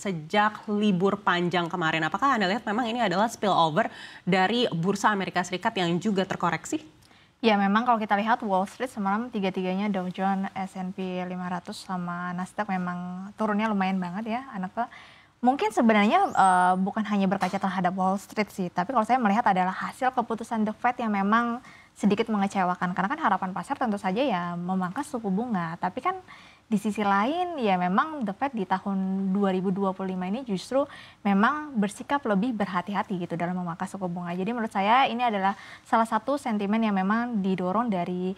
sejak libur panjang kemarin. Apakah Anda lihat memang ini adalah spillover dari bursa Amerika Serikat yang juga terkoreksi? Ya memang kalau kita lihat Wall Street semalam tiga-tiganya Dow Jones, S&P 500 sama Nasdaq memang turunnya lumayan banget ya Anaka. Mungkin sebenarnya bukan hanya berkaca terhadap Wall Street sih, tapi kalau saya melihat adalah hasil keputusan The Fed yang memang sedikit mengecewakan. Karena kan harapan pasar tentu saja ya memangkas suku bunga, tapi kan di sisi lain ya memang The Fed di tahun 2025 ini justru memang bersikap lebih berhati-hati gitu dalam memangkas suku bunga. Jadi menurut saya ini adalah salah satu sentimen yang memang didorong dari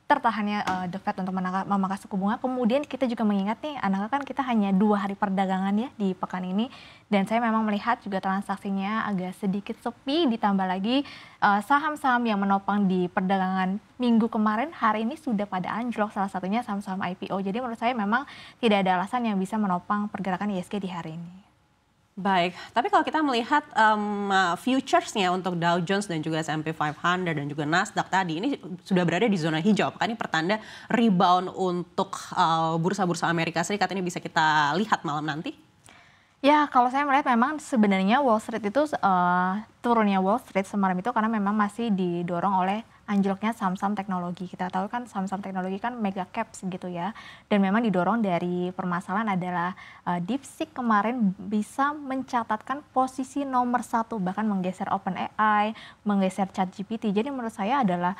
tertahannya The Fed untuk memangkas suku bunga. Kemudian kita juga mengingat nih, kan kita hanya 2 hari perdagangan ya di pekan ini. Dan saya memang melihat juga transaksinya agak sedikit sepi, ditambah lagi saham-saham yang menopang di perdagangan minggu kemarin, hari ini sudah pada anjlok, salah satunya saham-saham IPO. Jadi menurut saya memang tidak ada alasan yang bisa menopang pergerakan ISG di hari ini. Baik, tapi kalau kita melihat futures-nya untuk Dow Jones dan juga S&P 500 dan juga Nasdaq tadi, ini sudah berada di zona hijau. Apakah ini pertanda rebound untuk bursa-bursa Amerika Serikat ini bisa kita lihat malam nanti? Ya, kalau saya melihat memang sebenarnya Wall Street itu turunnya Wall Street semalam itu karena memang masih didorong oleh anjloknya saham-saham teknologi. Kita tahu kan saham-saham teknologi kan mega caps gitu ya. Dan memang didorong dari permasalahan adalah DeepSeek kemarin bisa mencatatkan posisi nomor 1, bahkan menggeser OpenAI, menggeser ChatGPT. Jadi menurut saya adalah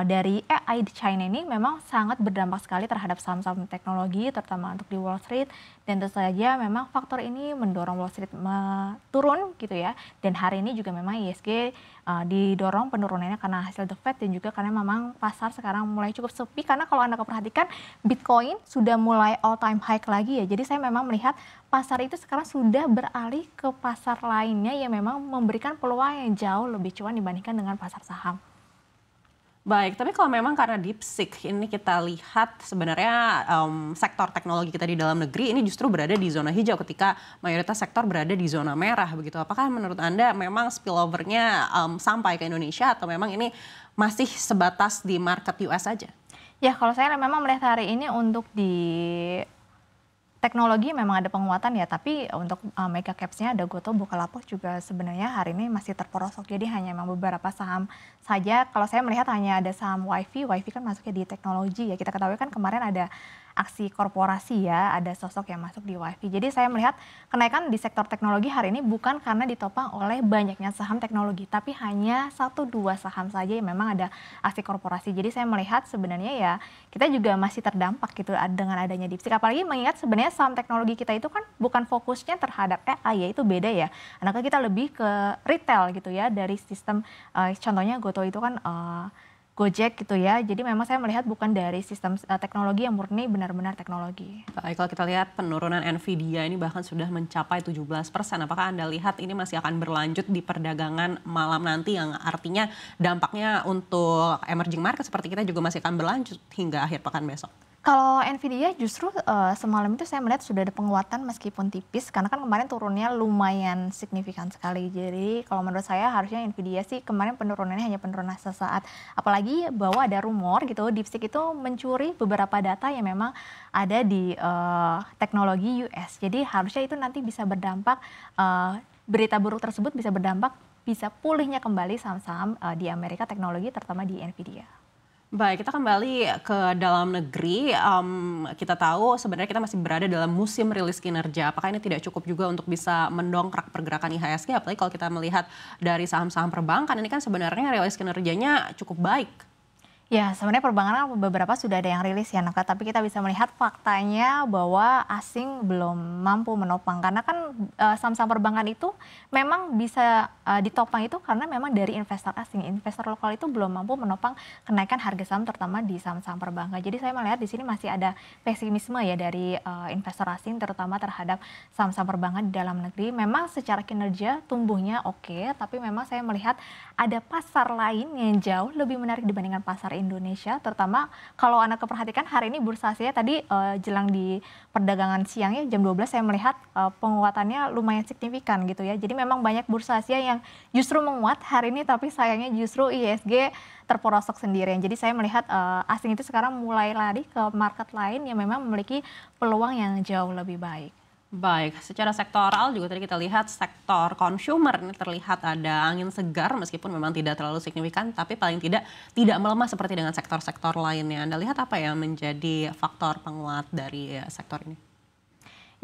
dari AI di China ini memang sangat berdampak sekali terhadap saham-saham teknologi, terutama untuk di Wall Street. Dan tentu saja memang faktor ini mendorong Wall Street turun gitu ya. Dan hari ini juga memang ISG didorong penurunannya karena hasil The Fed dan juga karena memang pasar sekarang mulai cukup sepi. Karena kalau Anda perhatikan Bitcoin sudah mulai all time high lagi ya. Jadi saya memang melihat pasar itu sekarang sudah beralih ke pasar lainnya yang memang memberikan peluang yang jauh lebih cuan dibandingkan dengan pasar saham. Baik, tapi kalau memang karena DeepSeek ini kita lihat sebenarnya sektor teknologi kita di dalam negeri ini justru berada di zona hijau ketika mayoritas sektor berada di zona merah begitu. Apakah menurut Anda memang spillover-nya sampai ke Indonesia atau memang ini masih sebatas di market US saja? Ya, kalau saya memang melihat hari ini untuk di teknologi memang ada penguatan ya, tapi untuk mega caps-nya ada Gotoh, Bukalapak juga sebenarnya hari ini masih terperosok. Jadi hanya memang beberapa saham saja. Kalau saya melihat hanya ada saham WiFi kan masuknya di teknologi ya. Kita ketahui kan kemarin ada aksi korporasi ya, ada sosok yang masuk di WiFi. Jadi saya melihat kenaikan di sektor teknologi hari ini bukan karena ditopang oleh banyaknya saham teknologi, tapi hanya 1-2 saham saja yang memang ada aksi korporasi. Jadi saya melihat sebenarnya ya kita juga masih terdampak gitu dengan adanya DeepSeek. Apalagi mengingat sebenarnya saham teknologi kita itu kan bukan fokusnya terhadap AI ya, itu beda ya. Karena kita lebih ke retail gitu ya, dari sistem contohnya Gotoh itu kan Gojek gitu ya. Jadi memang saya melihat bukan dari sistem teknologi yang murni benar-benar teknologi. Baik, kalau kita lihat penurunan Nvidia ini bahkan sudah mencapai 17%. Apakah Anda lihat ini masih akan berlanjut di perdagangan malam nanti yang artinya dampaknya untuk emerging market seperti kita juga masih akan berlanjut hingga akhir pekan besok? Kalau Nvidia justru semalam itu saya melihat sudah ada penguatan meskipun tipis karena kan kemarin turunnya lumayan signifikan sekali. Jadi kalau menurut saya harusnya Nvidia sih kemarin penurunannya hanya penurunan sesaat. Apalagi bahwa ada rumor gitu DeepSeek itu mencuri beberapa data yang memang ada di teknologi US. Jadi harusnya itu nanti bisa berdampak berita buruk tersebut bisa berdampak bisa pulihnya kembali saham-saham di Amerika teknologi terutama di Nvidia. Baik, kita kembali ke dalam negeri. Kita tahu sebenarnya kita masih berada dalam musim rilis kinerja. Apakah ini tidak cukup juga untuk bisa mendongkrak pergerakan IHSG? Apalagi kalau kita melihat dari saham-saham perbankan, ini kan sebenarnya rilis kinerjanya cukup baik. Ya, sebenarnya perbankan beberapa sudah ada yang rilis ya, Naka. Tapi kita bisa melihat faktanya bahwa asing belum mampu menopang. Karena kan saham-saham perbankan itu memang bisa ditopang itu karena memang dari investor asing. Investor lokal itu belum mampu menopang kenaikan harga saham terutama di saham-saham perbankan. Jadi saya melihat di sini masih ada pesimisme ya dari investor asing terutama terhadap saham-saham perbankan di dalam negeri. Memang secara kinerja tumbuhnya oke, tapi memang saya melihat ada pasar lain yang jauh lebih menarik dibandingkan pasar Indonesia, terutama kalau Anda perhatikan hari ini bursa Asia tadi jelang di perdagangan siangnya jam 12 saya melihat penguatannya lumayan signifikan gitu ya. Jadi memang banyak bursa Asia yang justru menguat hari ini, tapi sayangnya justru ISG terperosok sendirian. Jadi saya melihat asing itu sekarang mulai lari ke market lain yang memang memiliki peluang yang jauh lebih baik. Baik, secara sektoral juga tadi kita lihat sektor consumer ini terlihat ada angin segar meskipun memang tidak terlalu signifikan, tapi paling tidak melemah seperti dengan sektor-sektor lainnya. Anda lihat apa yang menjadi faktor penguat dari sektor ini?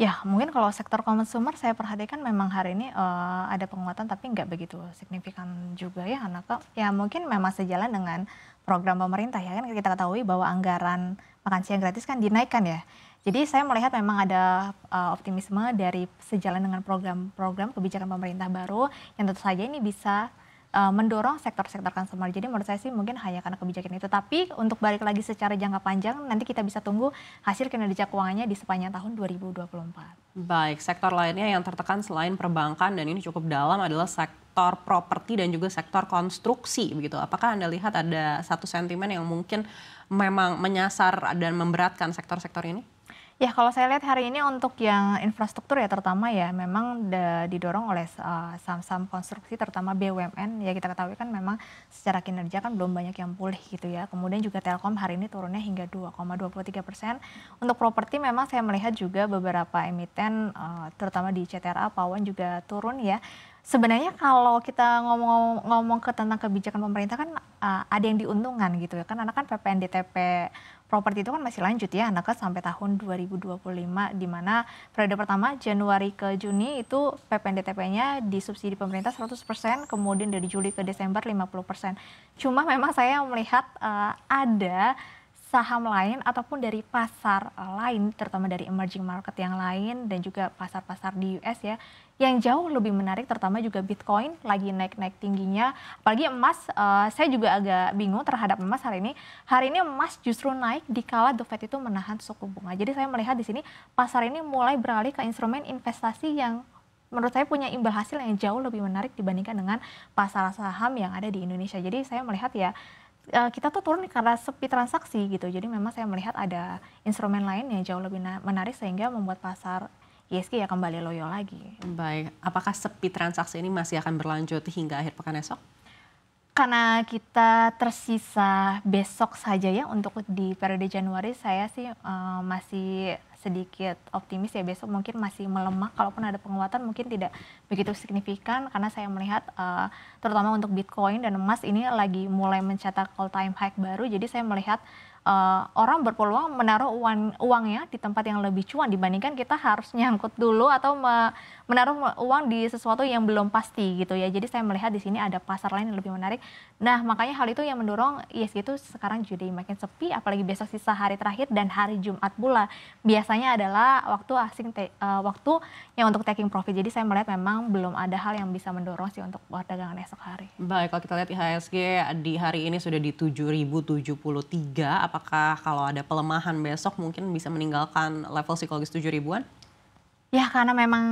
Ya, mungkin kalau sektor consumer saya perhatikan memang hari ini ada penguatan tapi nggak begitu signifikan juga ya Hanaka. Ya mungkin memang sejalan dengan program pemerintah ya kan kita ketahui bahwa anggaran makan siang gratis kan dinaikkan ya. Jadi saya melihat memang ada optimisme dari sejalan dengan program-program kebijakan pemerintah baru yang tentu saja ini bisa mendorong sektor-sektor consumer. Jadi menurut saya sih mungkin hanya karena kebijakan itu. Tapi untuk balik lagi secara jangka panjang nanti kita bisa tunggu hasil kinerja keuangannya di sepanjang tahun 2024. Baik, sektor lainnya yang tertekan selain perbankan dan ini cukup dalam adalah sektor properti dan juga sektor konstruksi begitu. Apakah Anda lihat ada satu sentimen yang mungkin memang menyasar dan memberatkan sektor-sektor ini? Ya kalau saya lihat hari ini untuk yang infrastruktur ya terutama ya memang didorong oleh saham-saham konstruksi terutama BUMN ya kita ketahui kan memang secara kinerja kan belum banyak yang pulih gitu ya. Kemudian juga Telkom hari ini turunnya hingga 2,23%. Untuk properti memang saya melihat juga beberapa emiten terutama di CTRA, Pawan juga turun ya. Sebenarnya kalau kita ngomong ke tentang kebijakan pemerintah kan ada yang diuntungkan gitu ya kan karena kan PPNDTP properti itu kan masih lanjut ya anaknya sampai tahun 2025 di mana periode pertama Januari ke Juni itu PPNDTP-nya disubsidi pemerintah 100%, kemudian dari Juli ke Desember 50%. Cuma memang saya melihat ada saham lain ataupun dari pasar lain terutama dari emerging market yang lain dan juga pasar-pasar di US ya yang jauh lebih menarik terutama juga Bitcoin lagi naik-naik tingginya apalagi emas saya juga agak bingung terhadap emas hari ini emas justru naik dikala The Fed itu menahan suku bunga. Jadi saya melihat di sini pasar ini mulai beralih ke instrumen investasi yang menurut saya punya imbal hasil yang jauh lebih menarik dibandingkan dengan pasar saham yang ada di Indonesia. Jadi saya melihat ya kita tuh turun karena sepi transaksi gitu. Jadi memang saya melihat ada instrumen lain yang jauh lebih menarik sehingga membuat pasar ISG ya kembali loyo lagi. Baik, apakah sepi transaksi ini masih akan berlanjut hingga akhir pekan esok? Karena kita tersisa besok saja ya untuk di periode Januari saya sih masih sedikit optimis ya besok mungkin masih melemah kalaupun ada penguatan mungkin tidak begitu signifikan karena saya melihat terutama untuk Bitcoin dan emas ini lagi mulai mencetak all time high baru jadi saya melihat orang berpeluang menaruh uangnya di tempat yang lebih cuan dibandingkan kita harus nyangkut dulu atau menaruh uang di sesuatu yang belum pasti gitu ya. Jadi saya melihat di sini ada pasar lain yang lebih menarik. Nah makanya hal itu yang mendorong ISG itu sekarang jadi makin sepi apalagi besok sisa hari terakhir dan hari Jumat pula biasanya adalah waktu waktu yang untuk taking profit. Jadi saya melihat memang belum ada hal yang bisa mendorong sih untuk perdagangan esok hari. Baik, kalau kita lihat IHSG di hari ini sudah di 7.073. Apakah kalau ada pelemahan besok mungkin bisa meninggalkan level psikologis 7.000-an? Ya karena memang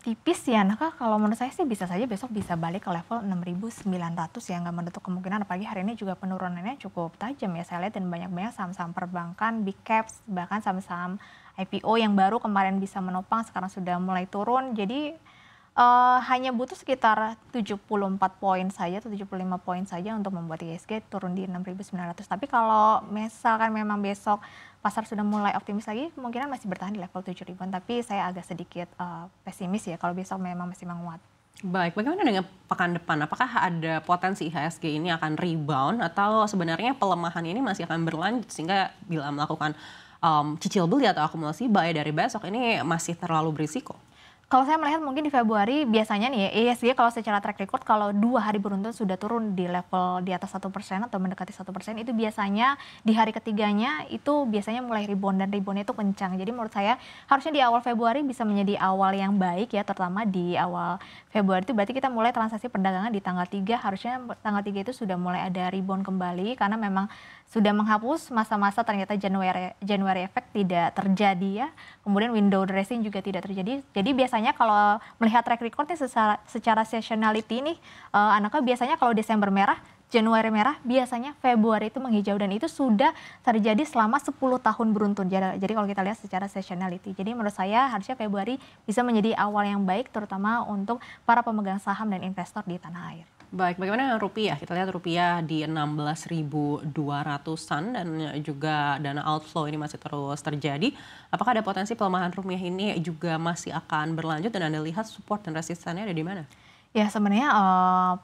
tipis ya, nah kalau menurut saya sih bisa saja besok bisa balik ke level 6.900 ya, nggak menutup kemungkinan apalagi hari ini juga penurunannya cukup tajam ya saya lihat dan banyak-banyak saham-saham perbankan, big caps, bahkan saham-saham IPO yang baru kemarin bisa menopang sekarang sudah mulai turun jadi hanya butuh sekitar 74 poin saja atau 75 poin saja untuk membuat ISG turun di 6.900. Tapi kalau misalkan memang besok pasar sudah mulai optimis lagi, kemungkinan masih bertahan di level 7.000-an. Tapi saya agak sedikit pesimis ya kalau besok memang masih menguat. Baik, bagaimana dengan pekan depan? Apakah ada potensi IHSG ini akan rebound atau sebenarnya pelemahan ini masih akan berlanjut sehingga bila melakukan cicil beli atau akumulasi buy dari besok ini masih terlalu berisiko? Kalau saya melihat mungkin di Februari biasanya nih ya, ISG kalau secara track record kalau 2 hari beruntun sudah turun di level di atas 1% atau mendekati 1% itu biasanya di hari ketiganya itu biasanya mulai rebound dan reboundnya itu kencang. Jadi menurut saya harusnya di awal Februari bisa menjadi awal yang baik ya terutama di awal Februari itu berarti kita mulai transaksi perdagangan di tanggal 3 harusnya tanggal 3 itu sudah mulai ada rebound kembali karena memang sudah menghapus masa-masa ternyata January effect tidak terjadi ya. Kemudian window dressing juga tidak terjadi. Jadi biasanya kalau melihat track record nih secara seasonality nih anaknya biasanya kalau Desember merah, Januari merah, biasanya Februari itu menghijau dan itu sudah terjadi selama 10 tahun beruntun. Jadi kalau kita lihat secara seasonality. Jadi menurut saya harusnya Februari bisa menjadi awal yang baik terutama untuk para pemegang saham dan investor di tanah air. Baik, bagaimana dengan rupiah? Kita lihat rupiah di 16.200-an dan juga dana outflow ini masih terus terjadi. Apakah ada potensi pelemahan rupiah ini juga masih akan berlanjut dan Anda lihat support dan resistannya ada di mana? Ya sebenarnya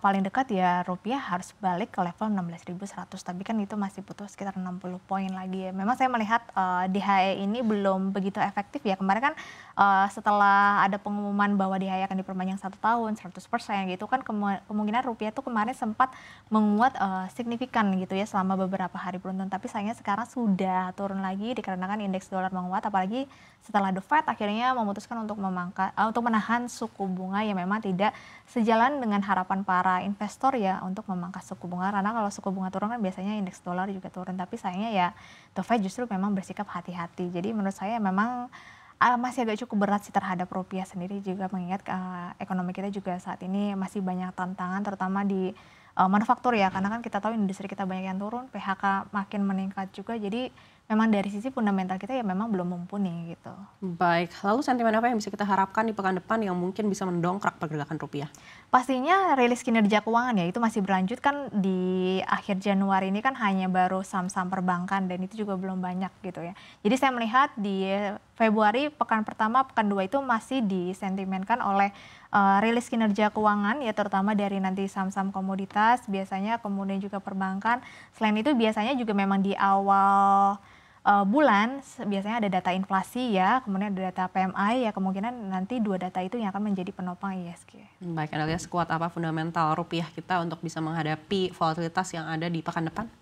paling dekat ya rupiah harus balik ke level 16.100, tapi kan itu masih butuh sekitar 60 poin lagi ya. Memang saya melihat DHE ini belum begitu efektif ya. Kemarin kan setelah ada pengumuman bahwa DHE akan diperpanjang 1 tahun 100% gitu kan, kemungkinan rupiah tuh kemarin sempat menguat signifikan gitu ya selama beberapa hari beruntun. Tapi sayangnya sekarang sudah turun lagi dikarenakan indeks dolar menguat, apalagi setelah The Fed akhirnya memutuskan untuk untuk menahan suku bunga yang memang tidak sejalan dengan harapan para investor ya untuk memangkas suku bunga, karena kalau suku bunga turun kan biasanya indeks dolar juga turun, tapi sayangnya ya The Fed justru memang bersikap hati-hati. Jadi menurut saya memang masih agak cukup berat sih terhadap rupiah sendiri, juga mengingat ekonomi kita juga saat ini masih banyak tantangan terutama di manufaktur ya, karena kan kita tahu industri kita banyak yang turun, PHK makin meningkat juga, jadi memang dari sisi fundamental kita ya memang belum mumpuni gitu. Baik, lalu sentimen apa yang bisa kita harapkan di pekan depan yang mungkin bisa mendongkrak pergerakan rupiah? Pastinya rilis kinerja keuangan ya, itu masih berlanjut kan di akhir Januari ini kan hanya baru saham-saham perbankan dan itu juga belum banyak gitu ya. Jadi saya melihat di Februari pekan pertama, pekan 2 itu masih disentimenkan oleh rilis kinerja keuangan ya, terutama dari nanti saham-saham komoditas biasanya, kemudian juga perbankan. Selain itu biasanya juga memang di awal bulan biasanya ada data inflasi ya, kemudian ada data PMI ya, kemungkinan nanti dua data itu yang akan menjadi penopang ISG. Baik, Anda lihat sekuat apa fundamental rupiah kita untuk bisa menghadapi volatilitas yang ada di pekan depan?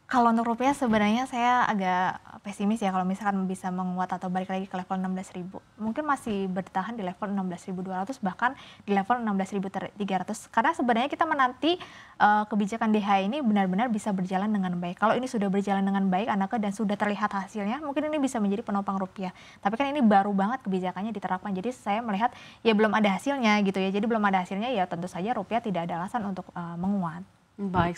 Kalau untuk rupiah sebenarnya saya agak pesimis ya kalau misalkan bisa menguat atau balik lagi ke level 16.000. Mungkin masih bertahan di level 16.200 bahkan di level 16.300. Karena sebenarnya kita menanti kebijakan DHE ini benar-benar bisa berjalan dengan baik. Kalau ini sudah berjalan dengan baik anaknya dan sudah terlihat hasilnya, mungkin ini bisa menjadi penopang rupiah. Tapi kan ini baru banget kebijakannya diterapkan. Jadi saya melihat ya belum ada hasilnya gitu ya. Jadi belum ada hasilnya ya tentu saja rupiah tidak ada alasan untuk menguat. Baik.